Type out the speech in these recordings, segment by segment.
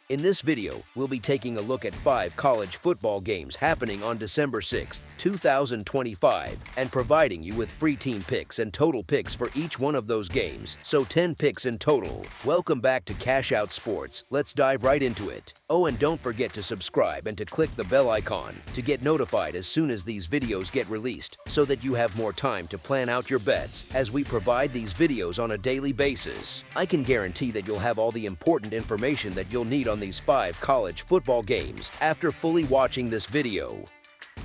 In this video, we'll be taking a look at 5 college football games happening on December 6, 2025, and providing you with free team picks and total picks for each one of those games, so 10 picks in total. Welcome back to Cash Out Sports. Let's dive right into it. Oh, and don't forget to subscribe and to click the bell icon to get notified as soon as these videos get released, so that you have more time to plan out your bets as we provide these videos on a daily basis. I can guarantee that you'll have all the important information that you'll need on these 5 college football games after fully watching this video.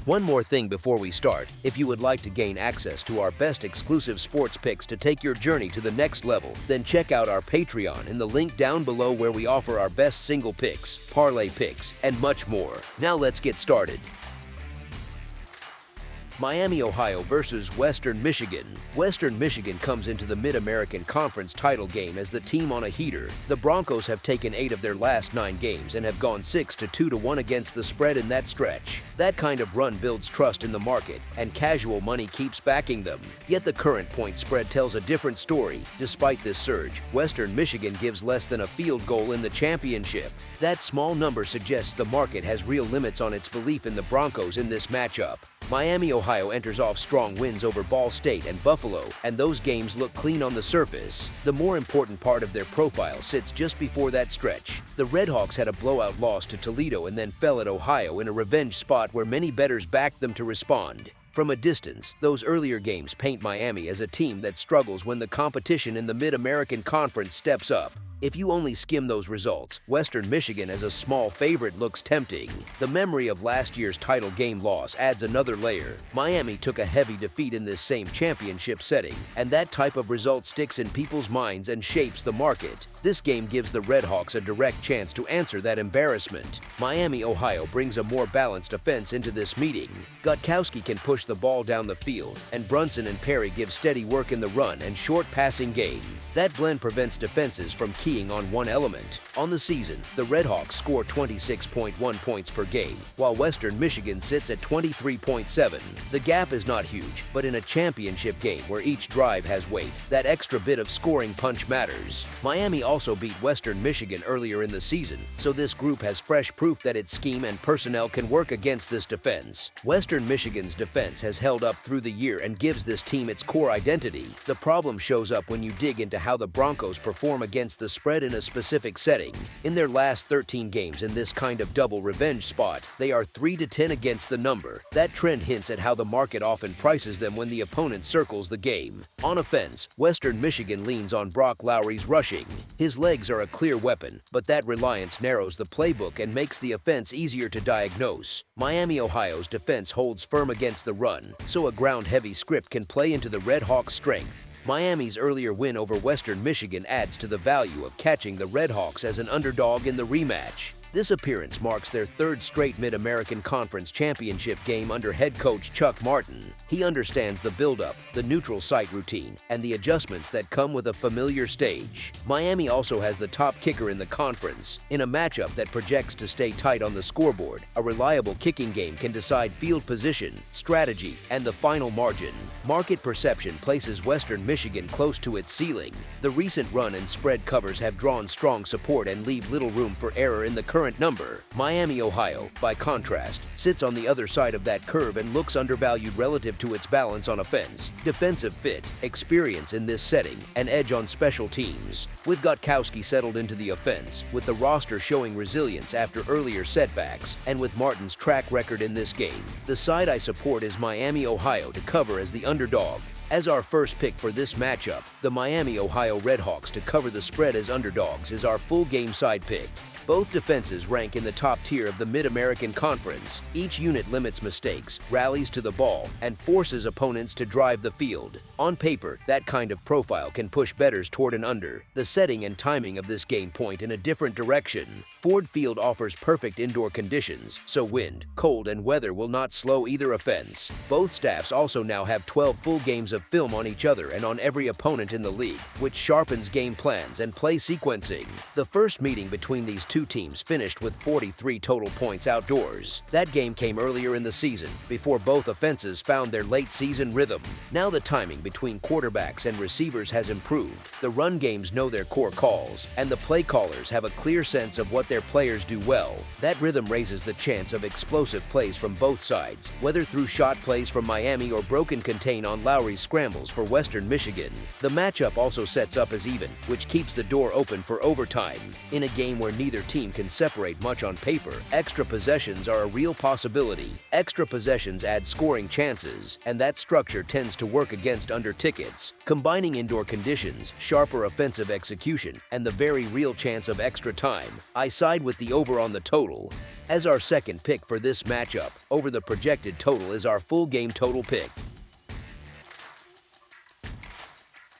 One more thing before we start: if you would like to gain access to our best exclusive sports picks to take your journey to the next level, then check out our Patreon in the link down below, where we offer our best single picks, parlay picks, and much more. Now let's get started. Miami, Ohio versus Western Michigan. Western Michigan comes into the Mid-American Conference title game as the team on a heater. The Broncos have taken 8 of their last 9 games and have gone 6-2-1 against the spread in that stretch. That kind of run builds trust in the market, and casual money keeps backing them. Yet the current point spread tells a different story. Despite this surge, Western Michigan gives less than a field goal in the championship. That small number suggests the market has real limits on its belief in the Broncos in this matchup. Miami, Ohio enters off strong wins over Ball State and Buffalo, and those games look clean on the surface. The more important part of their profile sits just before that stretch. The Redhawks had a blowout loss to Toledo and then fell at Ohio in a revenge spot where many bettors backed them to respond. From a distance, those earlier games paint Miami as a team that struggles when the competition in the Mid-American Conference steps up. If you only skim those results, Western Michigan as a small favorite looks tempting. The memory of last year's title game loss adds another layer. Miami took a heavy defeat in this same championship setting, and that type of result sticks in people's minds and shapes the market. This game gives the Redhawks a direct chance to answer that embarrassment. Miami, Ohio brings a more balanced offense into this meeting. Gutkowski can push the ball down the field, and Brunson and Perry give steady work in the run and short passing game. That blend prevents defenses from keying on one element. On the season, the Redhawks score 26.1 points per game, while Western Michigan sits at 23.7. The gap is not huge, but in a championship game where each drive has weight, that extra bit of scoring punch matters. Miami also beat Western Michigan earlier in the season, so this group has fresh proof that its scheme and personnel can work against this defense. Western Michigan's defense has held up through the year and gives this team its core identity. The problem shows up when you dig into how the Broncos perform against the spread in a specific setting. In their last 13 games in this kind of double revenge spot, they are 3-10 against the number. That trend hints at how the market often prices them when the opponent circles the game. On offense, Western Michigan leans on Brock Lowry's rushing. His legs are a clear weapon, but that reliance narrows the playbook and makes the offense easier to diagnose. Miami, Ohio's defense holds firm against the run, so a ground-heavy script can play into the Redhawks' strength. Miami's earlier win over Western Michigan adds to the value of catching the Redhawks as an underdog in the rematch. This appearance marks their 3rd straight Mid-American Conference championship game under head coach Chuck Martin. He understands the build-up, the neutral site routine, and the adjustments that come with a familiar stage. Miami also has the top kicker in the conference. In a matchup that projects to stay tight on the scoreboard, a reliable kicking game can decide field position, strategy, and the final margin. Market perception places Western Michigan close to its ceiling. The recent run and spread covers have drawn strong support and leave little room for error in the current number. Miami, Ohio, by contrast, sits on the other side of that curve and looks undervalued relative to its balance on offense, defensive fit, experience in this setting, and edge on special teams. With Gutkowski settled into the offense, with the roster showing resilience after earlier setbacks, and with Martin's track record in this game, the side I support is Miami, Ohio to cover as the underdog. As our first pick for this matchup, the Miami, Ohio Redhawks to cover the spread as underdogs is our full game side pick. Both defenses rank in the top tier of the Mid-American Conference. Each unit limits mistakes, rallies to the ball, and forces opponents to drive the field. On paper, that kind of profile can push bettors toward an under. The setting and timing of this game point in a different direction. Ford Field offers perfect indoor conditions, so wind, cold, and weather will not slow either offense. Both staffs also now have 12 full games of film on each other and on every opponent in the league, which sharpens game plans and play sequencing. The first meeting between these two teams finished with 43 total points outdoors. That game came earlier in the season, before both offenses found their late-season rhythm. Now the timing between quarterbacks and receivers has improved, the run games know their core calls, and the play callers have a clear sense of what their players do well. That rhythm raises the chance of explosive plays from both sides, whether through shot plays from Miami or broken contain on Lowry's scrambles for Western Michigan. The matchup also sets up as even, which keeps the door open for overtime. In a game where neither team can separate much on paper, extra possessions are a real possibility. Extra possessions add scoring chances, and that structure tends to work against under tickets. Combining indoor conditions, sharper offensive execution, and the very real chance of extra time, I side with the over on the total. As our second pick for this matchup, over the projected total is our full game total pick.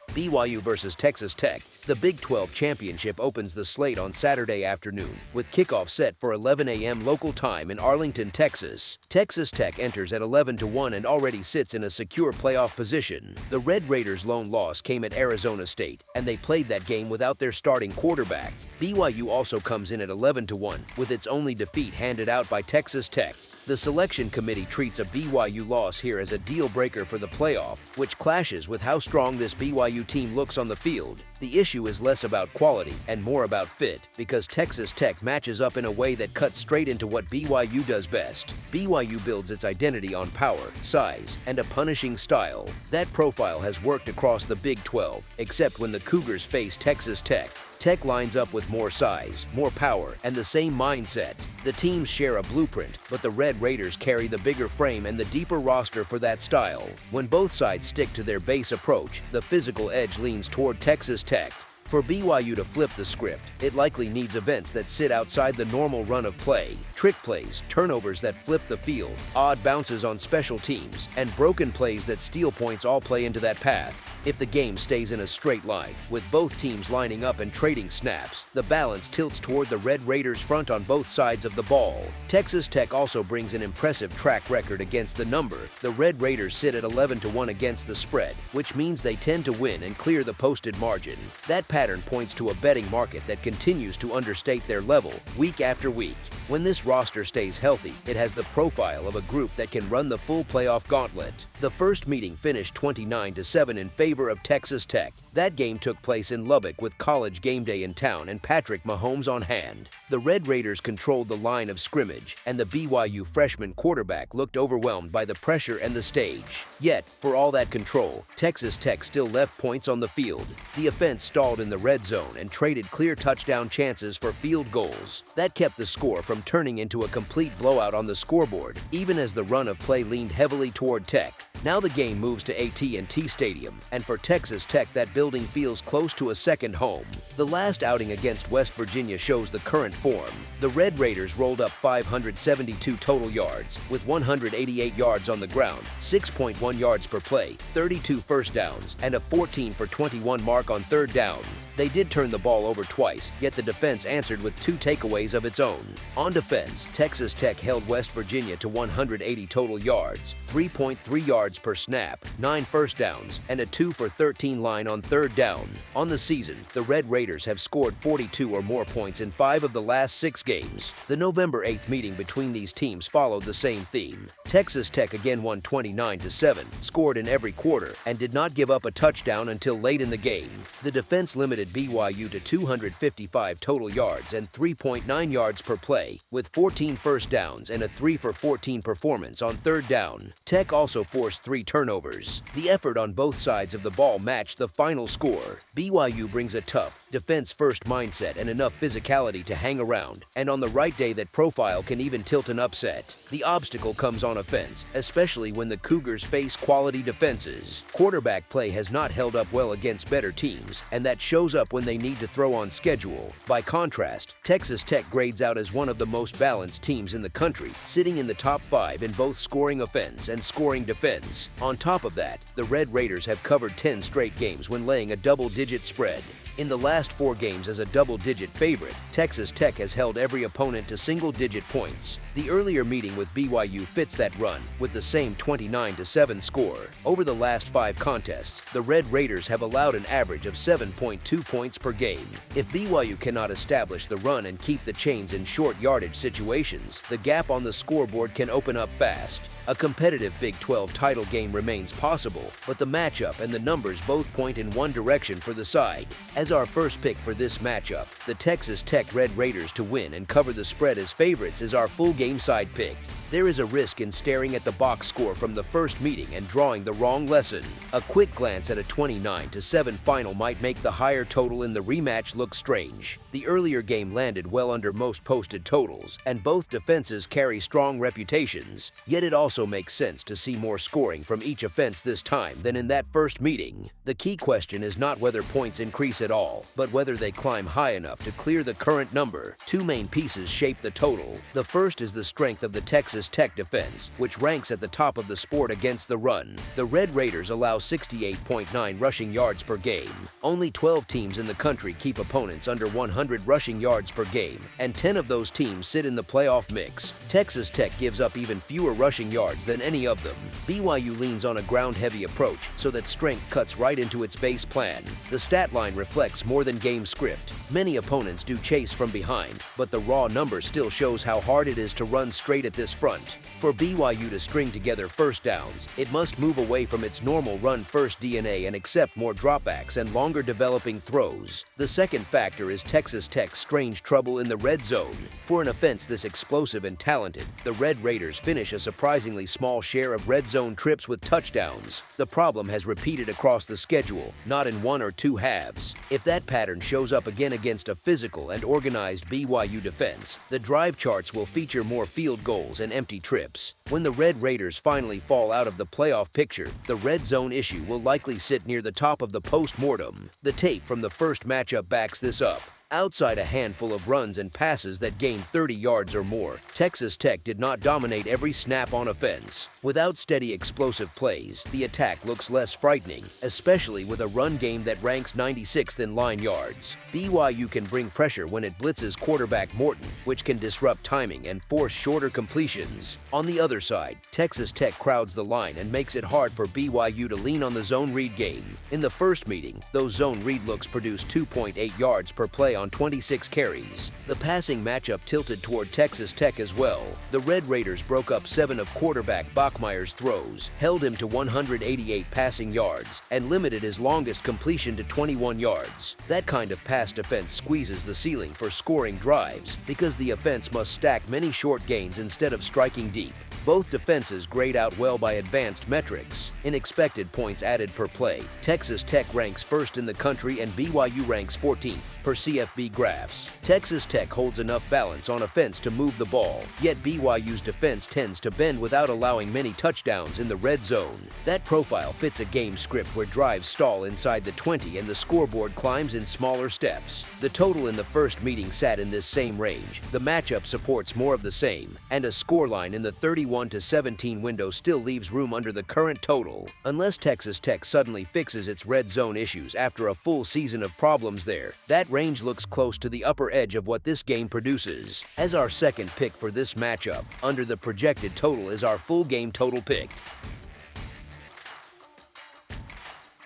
BYU versus Texas Tech. The Big 12 Championship opens the slate on Saturday afternoon, with kickoff set for 11 a.m. local time in Arlington, Texas. Texas Tech enters at 11-1 and already sits in a secure playoff position. The Red Raiders' lone loss came at Arizona State, and they played that game without their starting quarterback. BYU also comes in at 11-1, with its only defeat handed out by Texas Tech. The selection committee treats a BYU loss here as a deal-breaker for the playoff, which clashes with how strong this BYU team looks on the field. The issue is less about quality and more about fit, because Texas Tech matches up in a way that cuts straight into what BYU does best. BYU builds its identity on power, size, and a punishing style. That profile has worked across the Big 12, except when the Cougars face Texas Tech. Tech lines up with more size, more power, and the same mindset. The teams share a blueprint, but the Red Raiders carry the bigger frame and the deeper roster for that style. When both sides stick to their base approach, the physical edge leans toward Texas Tech. For BYU to flip the script, it likely needs events that sit outside the normal run of play. Trick plays, turnovers that flip the field, odd bounces on special teams, and broken plays that steal points all play into that path. If the game stays in a straight line, with both teams lining up and trading snaps, the balance tilts toward the Red Raiders' front on both sides of the ball. Texas Tech also brings an impressive track record against the number. The Red Raiders sit at 11-1 against the spread, which means they tend to win and clear the posted margin. That pattern points to a betting market that continues to understate their level week after week. When this roster stays healthy, it has the profile of a group that can run the full playoff gauntlet. The first meeting finished 29-7 in favor of Texas Tech. That game took place in Lubbock with College game day in town and Patrick Mahomes on hand. The Red Raiders controlled the line of scrimmage, and the BYU freshman quarterback looked overwhelmed by the pressure and the stage. Yet, for all that control, Texas Tech still left points on the field. The offense stalled in the red zone and traded clear touchdown chances for field goals. That kept the score from turning into a complete blowout on the scoreboard, even as the run of play leaned heavily toward Tech. Now the game moves to AT&T Stadium, and for Texas Tech, that building feels close to a second home. The last outing against West Virginia shows the current form. The Red Raiders rolled up 572 total yards, with 188 yards on the ground, 6.1 yards per play, 32 first downs, and a 14 for 21 mark on third down. They did turn the ball over twice, yet the defense answered with 2 takeaways of its own. On defense, Texas Tech held West Virginia to 180 total yards, 3.3 yards per snap, 9 first downs, and a 2 for 13 line on third down. On the season, the Red Raiders have scored 42 or more points in 5 of the last 6 games. The November 8th meeting between these teams followed the same theme. Texas Tech again won 29-7, scored in every quarter, and did not give up a touchdown until late in the game. The defense limited BYU to 255 total yards and 3.9 yards per play, with 14 first downs and a 3 for 14 performance on third down. Tech also forced 3 turnovers. The effort on both sides of the ball matched the final score. BYU brings a tough, defense-first mindset and enough physicality to hang around, and on the right day that profile can even tilt an upset. The obstacle comes on offense, especially when the Cougars face quality defenses. Quarterback play has not held up well against better teams, and that shows up when they need to throw on schedule. By contrast, Texas Tech grades out as one of the most balanced teams in the country, sitting in the top 5 in both scoring offense and scoring defense. On top of that, the Red Raiders have covered 10 straight games when laying a double-digit spread. In the last 4 games as a double-digit favorite, Texas Tech has held every opponent to single-digit points. The earlier meeting with BYU fits that run, with the same 29-7 score. Over the last 5 contests, the Red Raiders have allowed an average of 7.2 points per game. If BYU cannot establish the run and keep the chains in short yardage situations, the gap on the scoreboard can open up fast. A competitive Big 12 title game remains possible, but the matchup and the numbers both point in one direction for the side. As our first pick for this matchup, the Texas Tech Red Raiders to win and cover the spread as favorites is our full game side pick. There is a risk in staring at the box score from the first meeting and drawing the wrong lesson. A quick glance at a 29-7 final might make the higher total in the rematch look strange. The earlier game landed well under most posted totals, and both defenses carry strong reputations. Yet it also makes sense to see more scoring from each offense this time than in that first meeting. The key question is not whether points increase at all, but whether they climb high enough to clear the current number. 2 main pieces shape the total. The first is the strength of the Texas Tech defense, which ranks at the top of the sport against the run. The Red Raiders allow 68.9 rushing yards per game. Only 12 teams in the country keep opponents under 100 rushing yards per game, and 10 of those teams sit in the playoff mix. Texas Tech gives up even fewer rushing yards than any of them. BYU leans on a ground-heavy approach so that strength cuts right into its base plan. The stat line reflects more than game script. Many opponents do chase from behind, but the raw number still shows how hard it is to run straight at this front. For BYU to string together first downs, it must move away from its normal run-first DNA and accept more dropbacks and longer developing throws. The second factor is Texas Tech's strange trouble in the red zone. For an offense this explosive and talented, the Red Raiders finish a surprisingly small share of red zone trips with touchdowns. The problem has repeated across the schedule, not in 1 or 2 halves. If that pattern shows up again against a physical and organized BYU defense, the drive charts will feature more field goals and empty trips. When the Red Raiders finally fall out of the playoff picture, the red zone issue will likely sit near the top of the post-mortem. The tape from the first matchup backs this up. Outside a handful of runs and passes that gained 30 yards or more, Texas Tech did not dominate every snap on offense. Without steady explosive plays, the attack looks less frightening, especially with a run game that ranks 96th in line yards. BYU can bring pressure when it blitzes quarterback Morton, which can disrupt timing and force shorter completions. On the other side, Texas Tech crowds the line and makes it hard for BYU to lean on the zone read game. In the first meeting, those zone read looks produced 2.8 yards per play on 26 carries. The passing matchup tilted toward Texas Tech as well. The Red Raiders broke up 7 of quarterback Bachmeier's throws, held him to 188 passing yards, and limited his longest completion to 21 yards. That kind of pass defense squeezes the ceiling for scoring drives because the offense must stack many short gains instead of striking deep. Both defenses grade out well by advanced metrics. In expected points added per play, Texas Tech ranks first in the country and BYU ranks 14th per CFB graphs. Texas Tech holds enough balance on offense to move the ball, yet BYU's defense tends to bend without allowing many touchdowns in the red zone. That profile fits a game script where drives stall inside the 20 and the scoreboard climbs in smaller steps. The total in the first meeting sat in this same range. The matchup supports more of the same, and a scoreline in the 31-17 window still leaves room under the current total. Unless Texas Tech suddenly fixes its red zone issues after a full season of problems there, that range looks close to the upper edge of what this game produces. As our second pick for this matchup, under the projected total is our full game total pick.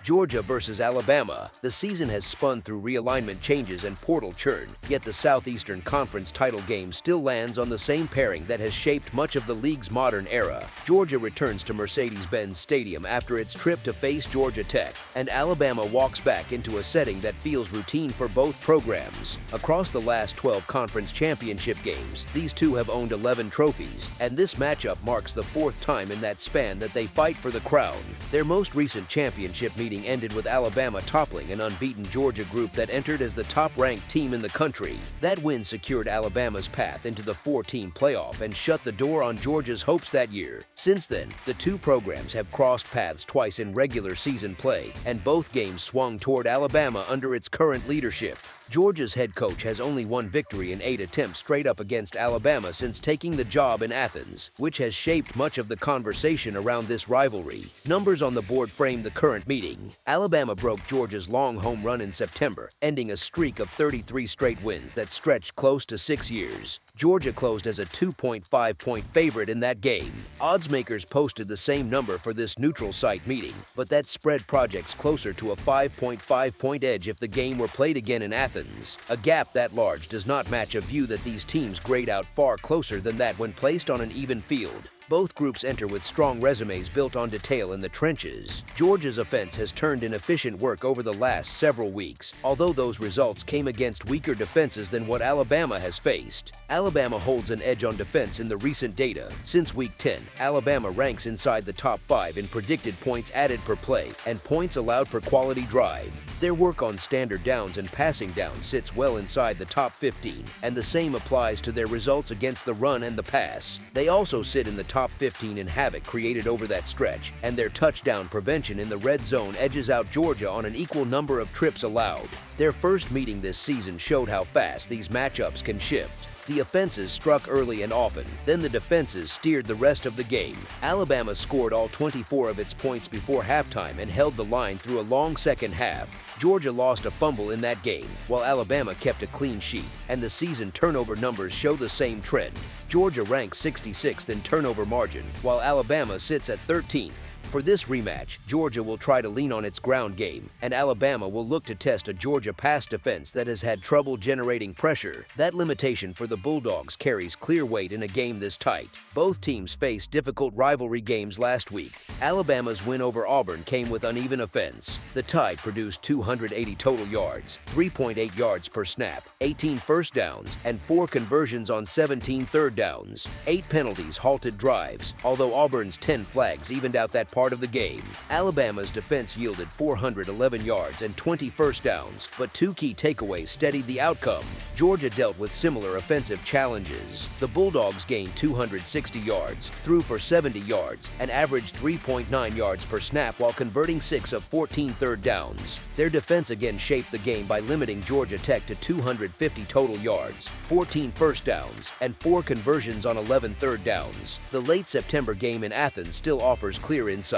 Georgia versus Alabama. The season has spun through realignment changes and portal churn, yet the Southeastern Conference title game still lands on the same pairing that has shaped much of the league's modern era. Georgia returns to Mercedes-Benz Stadium after its trip to face Georgia Tech, and Alabama walks back into a setting that feels routine for both programs. Across the last 12 conference championship games, these two have owned 11 trophies, and this matchup marks the 4th time in that span that they fight for the crown. Their most recent championship meeting ended with Alabama toppling an unbeaten Georgia group that entered as the top-ranked team in the country. That win secured Alabama's path into the 4-team playoff and shut the door on Georgia's hopes that year. Since then, the two programs have crossed paths twice in regular season play, and both games swung toward Alabama under its current leadership. Georgia's head coach has only one victory in 8 attempts straight up against Alabama since taking the job in Athens, which has shaped much of the conversation around this rivalry. Numbers on the board frame the current meeting. Alabama broke Georgia's long home run in September, ending a streak of 33 straight wins that stretched close to 6 years. Georgia closed as a 2.5-point favorite in that game. Odds makers posted the same number for this neutral site meeting, but that spread projects closer to a 5.5-point edge if the game were played again in Athens. A gap that large does not match a view that these teams grade out far closer than that when placed on an even field. Both groups enter with strong resumes built on detail in the trenches. Georgia's offense has turned in efficient work over the last several weeks, although those results came against weaker defenses than what Alabama has faced. Alabama holds an edge on defense in the recent data. Since Week 10, Alabama ranks inside the top 5 in predicted points added per play and points allowed per quality drive. Their work on standard downs and passing downs sits well inside the top 15, and the same applies to their results against the run and the pass. They also sit in the top 15 in havoc created over that stretch, and their touchdown prevention in the red zone edges out Georgia on an equal number of trips allowed. Their first meeting this season showed how fast these matchups can shift. The offenses struck early and often, then the defenses steered the rest of the game. Alabama scored all 24 of its points before halftime and held the line through a long second half. Georgia lost a fumble in that game, while Alabama kept a clean sheet, and the season turnover numbers show the same trend. Georgia ranks 66th in turnover margin, while Alabama sits at 13th. For this rematch, Georgia will try to lean on its ground game, and Alabama will look to test a Georgia pass defense that has had trouble generating pressure. That limitation for the Bulldogs carries clear weight in a game this tight. Both teams faced difficult rivalry games last week. Alabama's win over Auburn came with uneven offense. The Tide produced 280 total yards, 3.8 yards per snap, 18 first downs, and 4 conversions on 17 third downs. 8 penalties halted drives, although Auburn's 10 flags evened out that part of the game. Alabama's defense yielded 411 yards and 20 first downs, but 2 key takeaways steadied the outcome. Georgia dealt with similar offensive challenges. The Bulldogs gained 260 yards, threw for 70 yards, and averaged 3.9 yards per snap while converting 6 of 14 third downs. Their defense again shaped the game by limiting Georgia Tech to 250 total yards, 14 first downs, and 4 conversions on 11 third downs. The late September game in Athens still offers clear insight.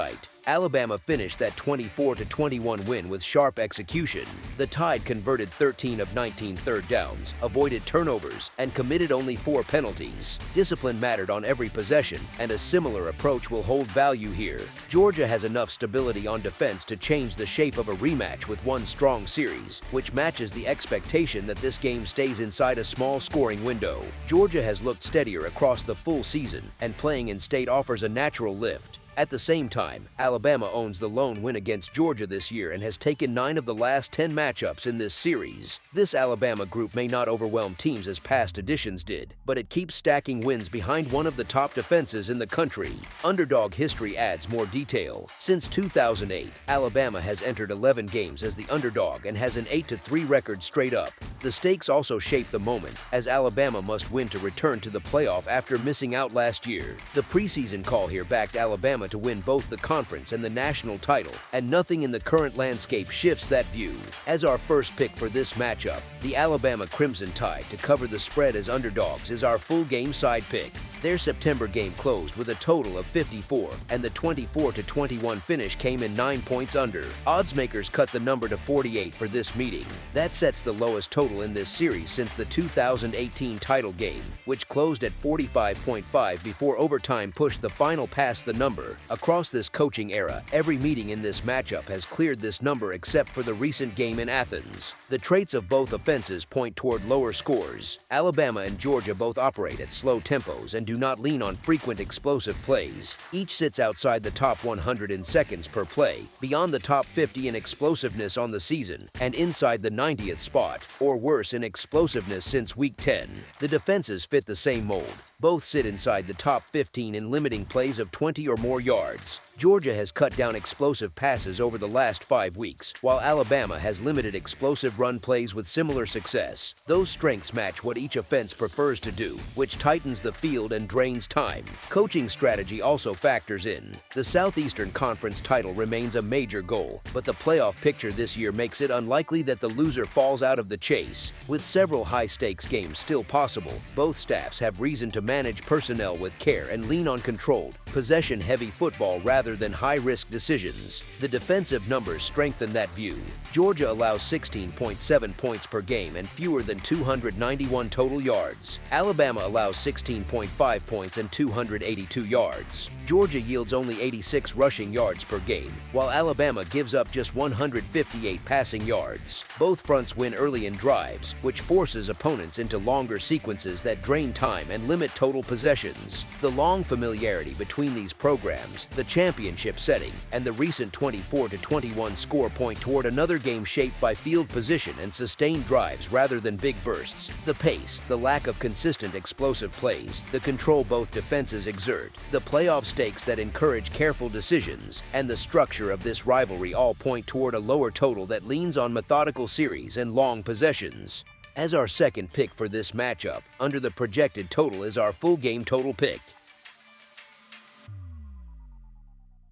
Alabama finished that 24-21 win with sharp execution. The Tide converted 13 of 19 third downs, avoided turnovers, and committed only 4 penalties. Discipline mattered on every possession, and a similar approach will hold value here. Georgia has enough stability on defense to change the shape of a rematch with one strong series, which matches the expectation that this game stays inside a small scoring window. Georgia has looked steadier across the full season, and playing in state offers a natural lift. At the same time, Alabama owns the lone win against Georgia this year and has taken 9 of the last 10 matchups in this series. This Alabama group may not overwhelm teams as past editions did, but it keeps stacking wins behind one of the top defenses in the country. Underdog history adds more detail. Since 2008, Alabama has entered 11 games as the underdog and has an 8-3 record straight up. The stakes also shape the moment, as Alabama must win to return to the playoff after missing out last year. The preseason call here backed Alabama to win both the conference and the national title, and nothing in the current landscape shifts that view. As our first pick for this matchup, the Alabama Crimson Tide to cover the spread as underdogs is our full game side pick. Their September game closed with a total of 54, and the 24-21 finish came in 9 points under. Odds makers cut the number to 48 for this meeting. That sets the lowest total in this series since the 2018 title game, which closed at 45.5 before overtime pushed the final past the number. Across this coaching era, every meeting in this matchup has cleared this number except for the recent game in Athens. The traits of both offenses point toward lower scores. Alabama and Georgia both operate at slow tempos and do not lean on frequent explosive plays. Each sits outside the top 100 in seconds per play, beyond the top 50 in explosiveness on the season, and inside the 90th spot, or worse in explosiveness since Week 10. The defenses fit the same mold. Both sit inside the top 15 in limiting plays of 20 or more yards. Georgia has cut down explosive passes over the last 5 weeks, while Alabama has limited explosive run plays with similar success. Those strengths match what each offense prefers to do, which tightens the field and drains time. Coaching strategy also factors in. The Southeastern Conference title remains a major goal, but the playoff picture this year makes it unlikely that the loser falls out of the chase. With several high-stakes games still possible, both staffs have reason to manage personnel with care and lean on controlled, possession-heavy football rather than high-risk decisions. The defensive numbers strengthen that view. Georgia allows 16.7 points per game and fewer than 291 total yards. Alabama allows 16.5 points and 282 yards. Georgia yields only 86 rushing yards per game, while Alabama gives up just 158 passing yards. Both fronts win early in drives, which forces opponents into longer sequences that drain time and limit total possessions. The long familiarity between these programs, the championship setting, and the recent 24-21 score point toward another game shaped by field position and sustained drives rather than big bursts. The pace, the lack of consistent explosive plays, the control both defenses exert, the playoff stakes that encourage careful decisions, and the structure of this rivalry all point toward a lower total that leans on methodical series and long possessions. As our second pick for this matchup, under the projected total is our full game total pick.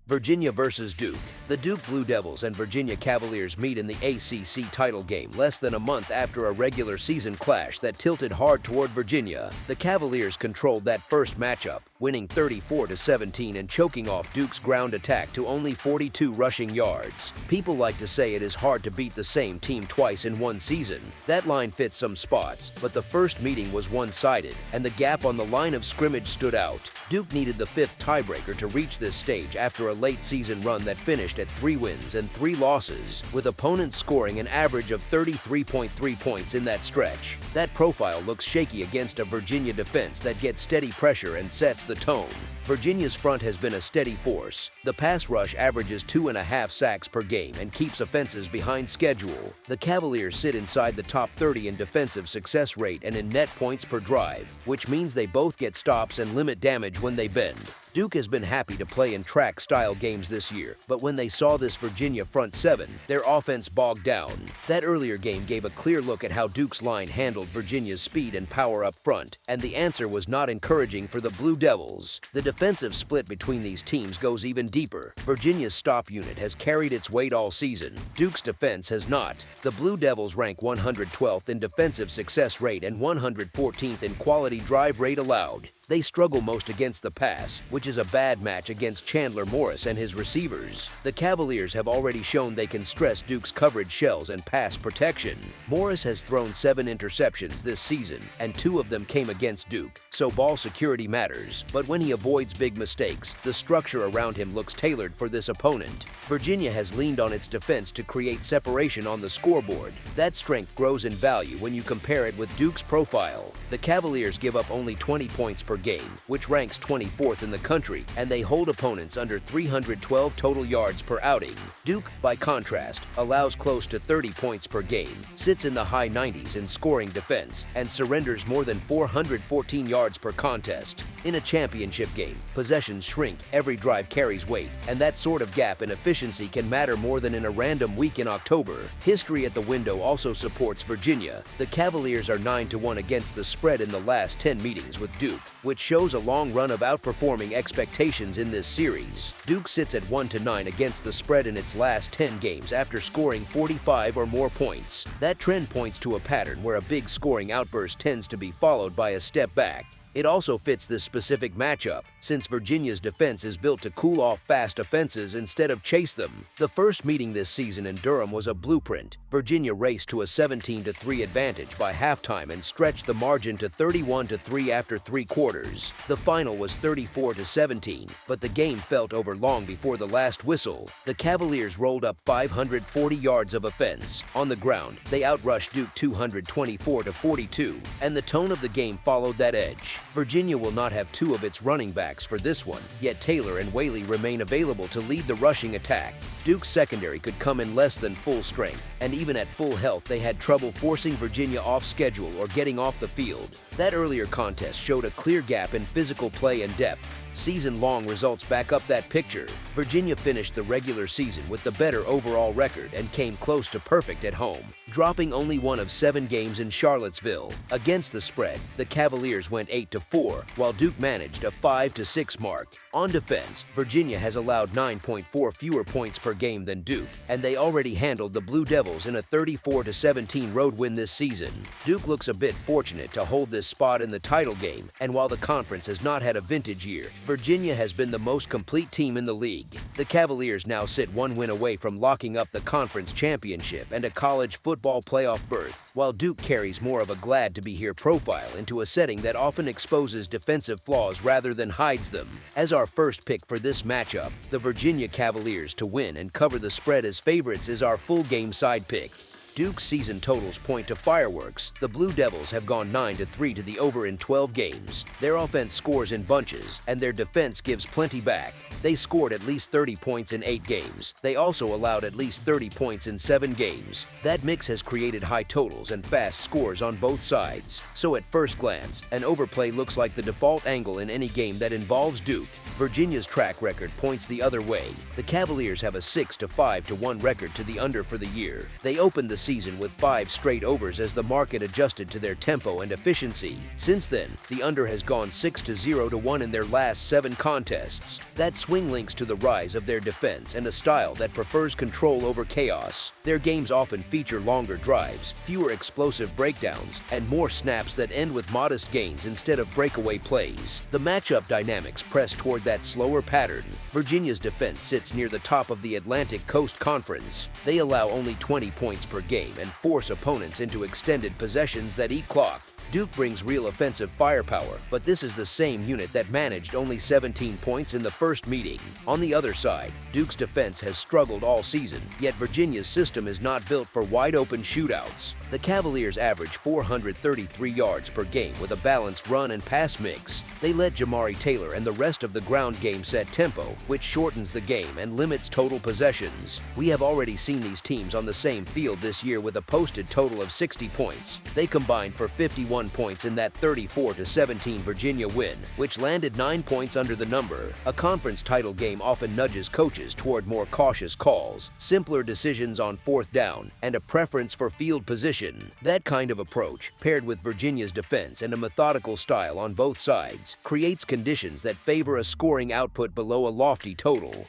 Virginia versus Duke. The Duke Blue Devils and Virginia Cavaliers meet in the ACC title game less than a month after a regular season clash that tilted hard toward Virginia. The Cavaliers controlled that first matchup, winning 34-17 and choking off Duke's ground attack to only 42 rushing yards. People like to say it is hard to beat the same team twice in one season. That line fits some spots, but the first meeting was one-sided, and the gap on the line of scrimmage stood out. Duke needed the fifth tiebreaker to reach this stage after a late season run that finished at 3 wins and 3 losses, with opponents scoring an average of 33.3 points in that stretch. That profile looks shaky against a Virginia defense that gets steady pressure and sets the tone. Virginia's front has been a steady force. The pass rush averages 2.5 sacks per game and keeps offenses behind schedule. The Cavaliers sit inside the top 30 in defensive success rate and in net points per drive, which means they both get stops and limit damage when they bend. Duke has been happy to play in track-style games this year, but when they saw this Virginia front seven, their offense bogged down. That earlier game gave a clear look at how Duke's line handled Virginia's speed and power up front, and the answer was not encouraging for the Blue Devils. The defensive split between these teams goes even deeper. Virginia's stop unit has carried its weight all season. Duke's defense has not. The Blue Devils rank 112th in defensive success rate and 114th in quality drive rate allowed. They struggle most against the pass, which is a bad match against Chandler Morris and his receivers. The Cavaliers have already shown they can stress Duke's coverage shells and pass protection. Morris has thrown 7 interceptions this season, and 2 of them came against Duke, so ball security matters. But when he avoids big mistakes, the structure around him looks tailored for this opponent. Virginia has leaned on its defense to create separation on the scoreboard. That strength grows in value when you compare it with Duke's profile. The Cavaliers give up only 20 points per game, which ranks 24th in the country, and they hold opponents under 312 total yards per outing. Duke, by contrast, allows close to 30 points per game, sits in the high 90s in scoring defense, and surrenders more than 414 yards per contest. In a championship game, possessions shrink, every drive carries weight, and that sort of gap in efficiency can matter more than in a random week in October. History at the window also supports Virginia. The Cavaliers are 9-1 against the spread in the last 10 meetings with Duke, which shows a long run of outperforming expectations in this series. Duke sits at 1-9 against the spread in its last 10 games after scoring 45 or more points. That trend points to a pattern where a big scoring outburst tends to be followed by a step back. It also fits this specific matchup, since Virginia's defense is built to cool off fast offenses instead of chase them. The first meeting this season in Durham was a blueprint. Virginia raced to a 17-3 advantage by halftime and stretched the margin to 31-3 after 3 quarters. The final was 34-17, but the game felt over long before the last whistle. The Cavaliers rolled up 540 yards of offense. On the ground, they outrushed Duke 224-42, and the tone of the game followed that edge. Virginia will not have 2 of its running backs for this one, yet Taylor and Whaley remain available to lead the rushing attack. Duke's secondary could come in less than full strength, and even at full health they had trouble forcing Virginia off schedule or getting off the field. That earlier contest showed a clear gap in physical play and depth. Season-long results back up that picture. Virginia finished the regular season with the better overall record and came close to perfect at home, dropping only one of 7 games in Charlottesville. Against the spread, the Cavaliers went 8-4, while Duke managed a 5-6 mark. On defense, Virginia has allowed 9.4 fewer points per game than Duke, and they already handled the Blue Devils in a 34-17 road win this season. Duke looks a bit fortunate to hold this spot in the title game, and while the conference has not had a vintage year, Virginia has been the most complete team in the league. The Cavaliers now sit 1 win away from locking up the conference championship and a college football playoff berth, while Duke carries more of a glad-to-be-here profile into a setting that often exposes defensive flaws rather than hides them. As our first pick for this matchup, the Virginia Cavaliers to win and cover the spread as favorites is our full game side pick. Duke's season totals point to fireworks. The Blue Devils have gone 9-3 to the over in 12 games. Their offense scores in bunches, and their defense gives plenty back. They scored at least 30 points in 8 games. They also allowed at least 30 points in 7 games. That mix has created high totals and fast scores on both sides. So at first glance, an overplay looks like the default angle in any game that involves Duke. Virginia's track record points the other way. The Cavaliers have a 6-5-1 record to the under for the year. They opened the season with 5 straight overs as the market adjusted to their tempo and efficiency. Since then, the under has gone 6-0-1 in their last 7 contests. That swing links to the rise of their defense and a style that prefers control over chaos. Their games often feature longer drives, fewer explosive breakdowns, and more snaps that end with modest gains instead of breakaway plays. The matchup dynamics press toward that slower pattern. Virginia's defense sits near the top of the Atlantic Coast Conference. They allow only 20 points per game and force opponents into extended possessions that eat clock. Duke brings real offensive firepower, but this is the same unit that managed only 17 points in the first meeting. On the other side, Duke's defense has struggled all season, yet Virginia's system is not built for wide-open shootouts. The Cavaliers average 433 yards per game with a balanced run and pass mix. They let Jamari Taylor and the rest of the ground game set tempo, which shortens the game and limits total possessions. We have already seen these teams on the same field this year with a posted total of 60 points. They combined for 51 points in that 34-17 Virginia win, which landed 9 points under the number. A conference title game often nudges coaches toward more cautious calls, simpler decisions on 4th down, and a preference for field position. That kind of approach, paired with Virginia's defense and a methodical style on both sides, creates conditions that favor a scoring output below a lofty total.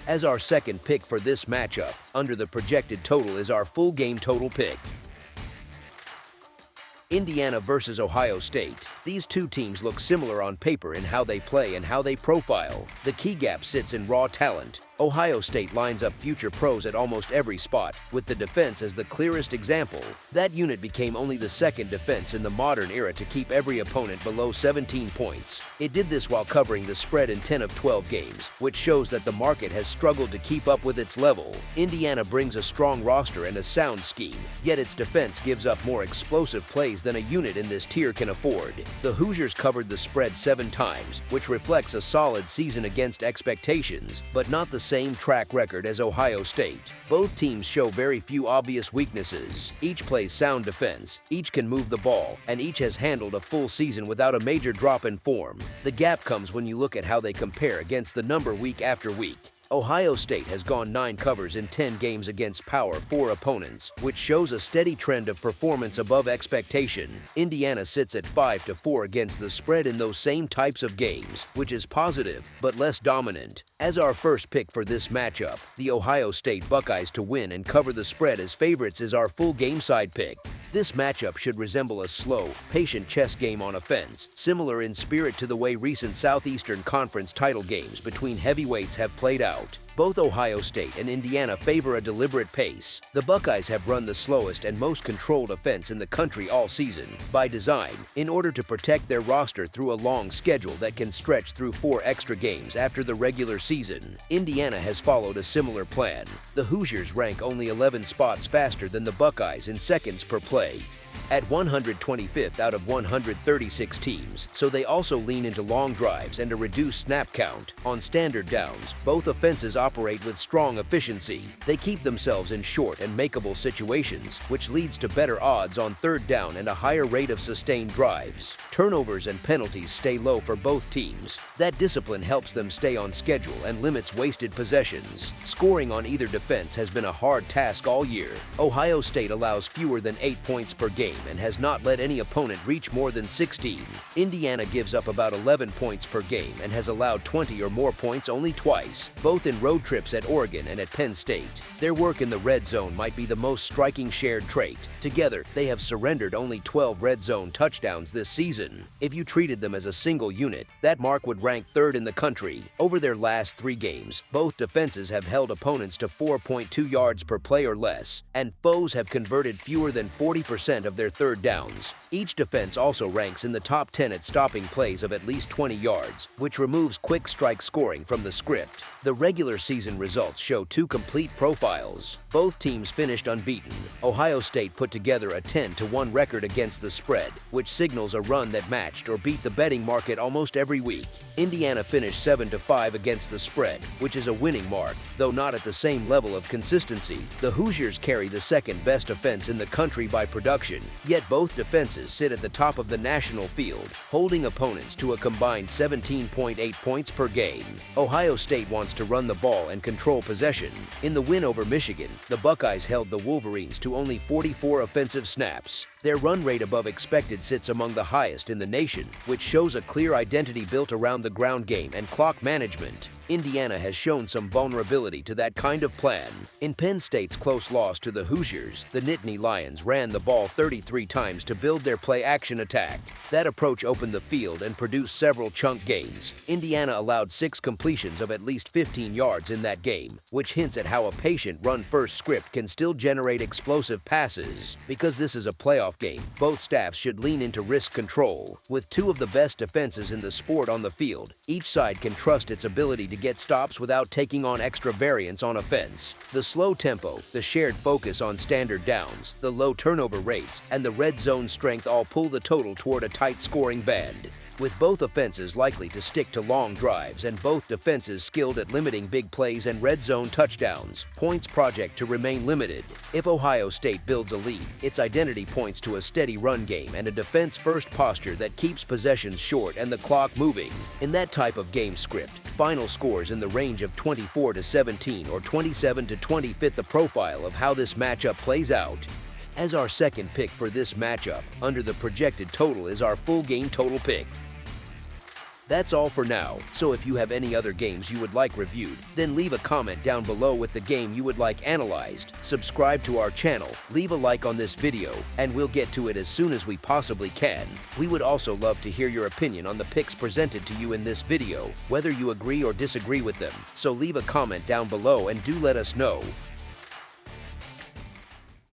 As our second pick for this matchup, under the projected total is our full game total pick. Indiana versus Ohio State. These two teams look similar on paper in how they play and how they profile. The key gap sits in raw talent. Ohio State lines up future pros at almost every spot, with the defense as the clearest example. That unit became only the second defense in the modern era to keep every opponent below 17 points. It did this while covering the spread in 10 of 12 games, which shows that the market has struggled to keep up with its level. Indiana brings a strong roster and a sound scheme, yet its defense gives up more explosive plays than a unit in this tier can afford. The Hoosiers covered the spread 7 times, which reflects a solid season against expectations, but not the same track record as Ohio State. Both teams show very few obvious weaknesses. Each plays sound defense, each can move the ball, and each has handled a full season without a major drop in form. The gap comes when you look at how they compare against the number week after week. Ohio State has gone 9 covers in 10 games against Power 4 opponents, which shows a steady trend of performance above expectation. Indiana sits at 5-4 against the spread in those same types of games, which is positive but less dominant. As our first pick for this matchup, the Ohio State Buckeyes to win and cover the spread as favorites is our full game side pick. This matchup should resemble a slow, patient chess game on offense, similar in spirit to the way recent Southeastern Conference title games between heavyweights have played out. Both Ohio State and Indiana favor a deliberate pace. The Buckeyes have run the slowest and most controlled offense in the country all season, by design, in order to protect their roster through a long schedule that can stretch through 4 extra games after the regular season. Indiana has followed a similar plan. The Hoosiers rank only 11 spots faster than the Buckeyes in seconds per play. at 125th out of 136 teams, so they also lean into long drives and a reduced snap count. On standard downs, both offenses operate with strong efficiency. They keep themselves in short and makeable situations, which leads to better odds on third down and a higher rate of sustained drives. Turnovers and penalties stay low for both teams. That discipline helps them stay on schedule and limits wasted possessions. Scoring on either defense has been a hard task all year. Ohio State allows fewer than 8 points per game and has not let any opponent reach more than 16. Indiana gives up about 11 points per game and has allowed 20 or more points only twice, both in road trips at Oregon and at Penn State. Their work in the red zone might be the most striking shared trait. Together, they have surrendered only 12 red zone touchdowns this season. If you treated them as a single unit, that mark would rank third in the country. Over their last 3 games, both defenses have held opponents to 4.2 yards per play or less, and foes have converted fewer than 40% of their third downs. Each defense also ranks in the top 10 at stopping plays of at least 20 yards, which removes quick strike scoring from the script. The regular season results show 2 complete profiles. Both teams finished unbeaten. Ohio State put together a 10-1 record against the spread, which signals a run that matched or beat the betting market almost every week. Indiana finished 7-5 against the spread, which is a winning mark, though not at the same level of consistency. The Hoosiers carry the second best offense in the country by production, yet both defenses sit at the top of the national field, holding opponents to a combined 17.8 points per game. Ohio State wants to run the ball and control possession. In the win over Michigan, the Buckeyes held the Wolverines to only 44 offensive snaps. Their run rate above expected sits among the highest in the nation, which shows a clear identity built around the ground game and clock management. Indiana has shown some vulnerability to that kind of plan. In Penn State's close loss to the Hoosiers, the Nittany Lions ran the ball 33 times to build their play-action attack. That approach opened the field and produced several chunk gains. Indiana allowed 6 completions of at least 15 yards in that game, which hints at how a patient run-first script can still generate explosive passes. Because this is a playoff game, both staffs should lean into risk control. With 2 of the best defenses in the sport on the field, each side can trust its ability to get stops without taking on extra variance on offense. The slow tempo, the shared focus on standard downs, the low turnover rates, and the red zone strength all pull the total toward a tight scoring band. With both offenses likely to stick to long drives and both defenses skilled at limiting big plays and red zone touchdowns, points project to remain limited. If Ohio State builds a lead, its identity points to a steady run game and a defense-first posture that keeps possessions short and the clock moving. In that type of game script, final scores in the range of 24-17 or 27-20 fit the profile of how this matchup plays out. As our second pick for this matchup, under the projected total is our full game total pick. That's all for now, so if you have any other games you would like reviewed, then leave a comment down below with the game you would like analyzed, subscribe to our channel, leave a like on this video, and we'll get to it as soon as we possibly can. We would also love to hear your opinion on the picks presented to you in this video, whether you agree or disagree with them, so leave a comment down below and do let us know.